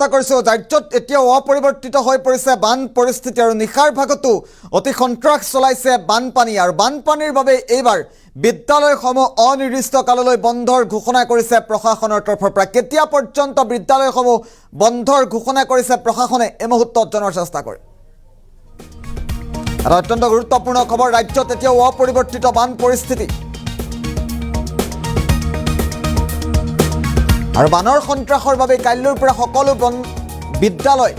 চেষ্টা কৰিছোঁ। ৰাজ্যত এতিয়াও অপৰিৱৰ্তিত হৈ পৰিছে বান পৰিস্থিতি আৰু নিশাৰ ভাগতো অতি সন্ত্ৰাস চলাইছে বানপানী আৰু বানপানীৰ বাবে এইবাৰ বিদ্যালয়সমূহ অনিৰ্দিষ্ট কাললৈ বন্ধৰ ঘোষণা কৰিছে প্ৰশাসনৰ তৰফৰ পৰা। কেতিয়া পৰ্যন্ত বিদ্যালয়সমূহ বন্ধৰ ঘোষণা কৰিছে প্ৰশাসনে এই মুহূৰ্তত জনাৰ চেষ্টা কৰে। আৰু অত্যন্ত গুৰুত্বপূৰ্ণ খবৰ, ৰাজ্যত এতিয়াও অপৰিৱৰ্তিত বান পৰিস্থিতি আৰু বানৰ সন্ত্ৰাসৰ বাবে কাইলৈৰ পৰা সকলো বিদ্যালয়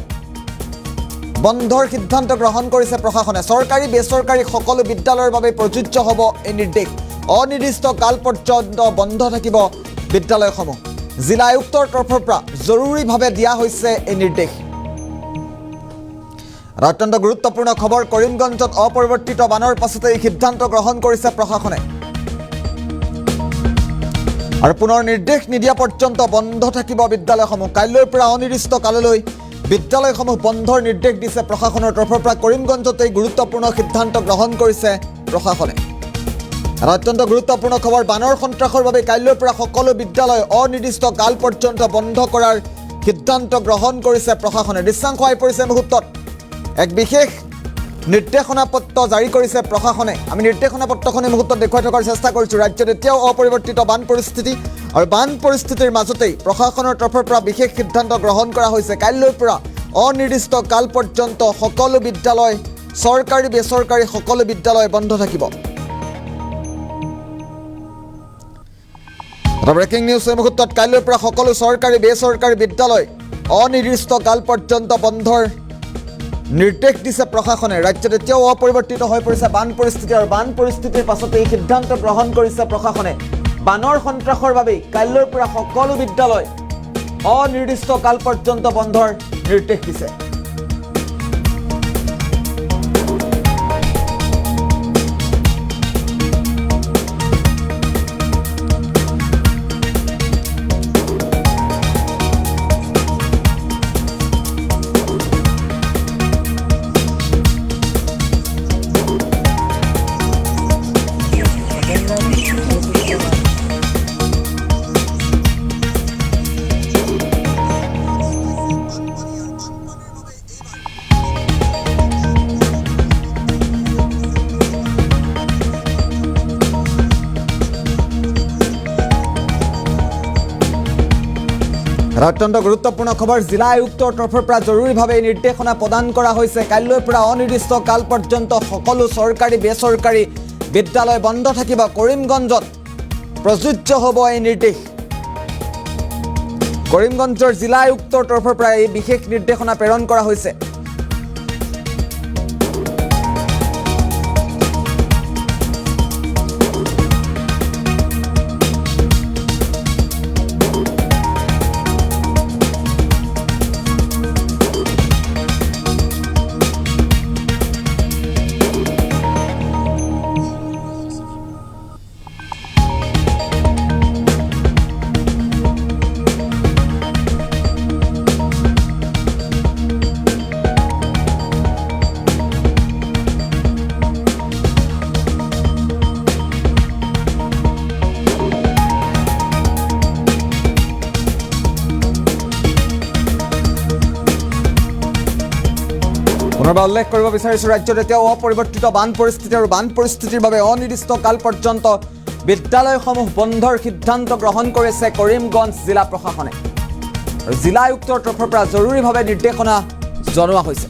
বন্ধৰ সিদ্ধান্ত গ্ৰহণ কৰিছে প্ৰশাসনে। চৰকাৰী বেচৰকাৰী সকলো বিদ্যালয়ৰ বাবে প্ৰযোজ্য হ'ব এই নিৰ্দেশ। অনিৰ্দিষ্ট কাল পৰ্যন্ত বন্ধ থাকিব বিদ্যালয়সমূহ। জিলা আয়ুক্তৰ তৰফৰ পৰা জৰুৰীভাৱে দিয়া হৈছে এই নিৰ্দেশ। আৰু অত্যন্ত গুৰুত্বপূৰ্ণ খবৰ, কৰিমগঞ্জত অপৰিৱৰ্তিত বানৰ পাছতে এই সিদ্ধান্ত গ্ৰহণ কৰিছে প্ৰশাসনে। আৰু পুনৰ নিৰ্দেশ নিদিয়া পৰ্যন্ত বন্ধ থাকিব বিদ্যালয়সমূহ। কাইলৈৰ পৰা অনিৰ্দিষ্ট কাললৈ বিদ্যালয়সমূহ বন্ধৰ নিৰ্দেশ দিছে প্ৰশাসনৰ তৰফৰ পৰা। কৰিমগঞ্জত এই গুৰুত্বপূৰ্ণ সিদ্ধান্ত গ্ৰহণ কৰিছে প্ৰশাসনে। আৰু অত্যন্ত গুৰুত্বপূৰ্ণ খবৰ, বানৰ সন্ত্ৰাসৰ বাবে কাইলৈৰ পৰা সকলো বিদ্যালয় অনিৰ্দিষ্ট কাল পৰ্যন্ত বন্ধ কৰাৰ সিদ্ধান্ত গ্ৰহণ কৰিছে প্ৰশাসনে। দৃশ্যাংশ আহি পৰিছে মুহূৰ্তত এক বিশেষ নিৰ্দেশনা পত্ৰ জাৰি কৰিছে প্ৰশাসনে। আমি নিৰ্দেশনা পত্ৰখনে মুহূৰ্তত দেখুৱাই থকাৰ চেষ্টা কৰিছোঁ। ৰাজ্যত এতিয়াও অপৰিৱৰ্তিত বান পৰিস্থিতি আৰু বান পৰিস্থিতিৰ মাজতেই প্ৰশাসনৰ তৰফৰ পৰা বিশেষ সিদ্ধান্ত গ্ৰহণ কৰা হৈছে। কাইলৈৰ পৰা অনিৰ্দিষ্ট কাল পৰ্যন্ত সকলো বিদ্যালয়, চৰকাৰী বেচৰকাৰী সকলো বিদ্যালয় বন্ধ থাকিব। এটা ব্ৰেকিং নিউজ এই মুহূৰ্তত, কাইলৈৰ পৰা সকলো চৰকাৰী বেচৰকাৰী বিদ্যালয় অনিৰ্দিষ্ট কাল পৰ্যন্ত বন্ধৰ নিৰ্দেশ দিছে প্ৰশাসনে। ৰাজ্যত এতিয়াও অপৰিৱৰ্তিত হৈ পৰিছে বান পৰিস্থিতি আৰু বান পৰিস্থিতিৰ পাছতে এই সিদ্ধান্ত গ্ৰহণ কৰিছে প্ৰশাসনে। বানৰ সন্ত্ৰাসৰ বাবেই কাইলৈৰ পৰা সকলো বিদ্যালয় অনিৰ্দিষ্ট কাল পৰ্যন্ত বন্ধৰ নিৰ্দেশ দিছে। অত্যন্ত গুৰুত্বপূৰ্ণ খবৰ, জিলা আয়ুক্তৰ তৰফৰ পৰা জৰুৰীভাৱে নিৰ্দেশনা প্ৰদান কৰা হৈছে। কাইলৈৰ পৰা অনিৰ্দিষ্ট কাল পৰ্যন্ত সকলো চৰকাৰী বেচৰকাৰী বিদ্যালয় বন্ধ থাকিব। কৰিমগঞ্জত প্ৰযোজ্য হ'ব এই নিৰ্দেশ। কৰিমগঞ্জৰ জিলা আয়ুক্তৰ তৰফৰ পৰা এই বিশেষ নিৰ্দেশনা প্ৰেৰণ কৰা হৈছে। পুনৰবাৰ উল্লেখ কৰিব বিচাৰিছোঁ, ৰাজ্যত এতিয়াও অপৰিৱৰ্তিত বান পৰিস্থিতি আৰু বান পৰিস্থিতিৰ বাবে অনিৰ্দিষ্ট কাল পৰ্যন্ত বিদ্যালয়সমূহ বন্ধৰ সিদ্ধান্ত গ্ৰহণ কৰিছে কৰিমগঞ্জ জিলা প্ৰশাসনে। আৰু জিলা আয়ুক্তৰ তৰফৰ পৰা জৰুৰীভাৱে নিৰ্দেশনা জনোৱা হৈছে।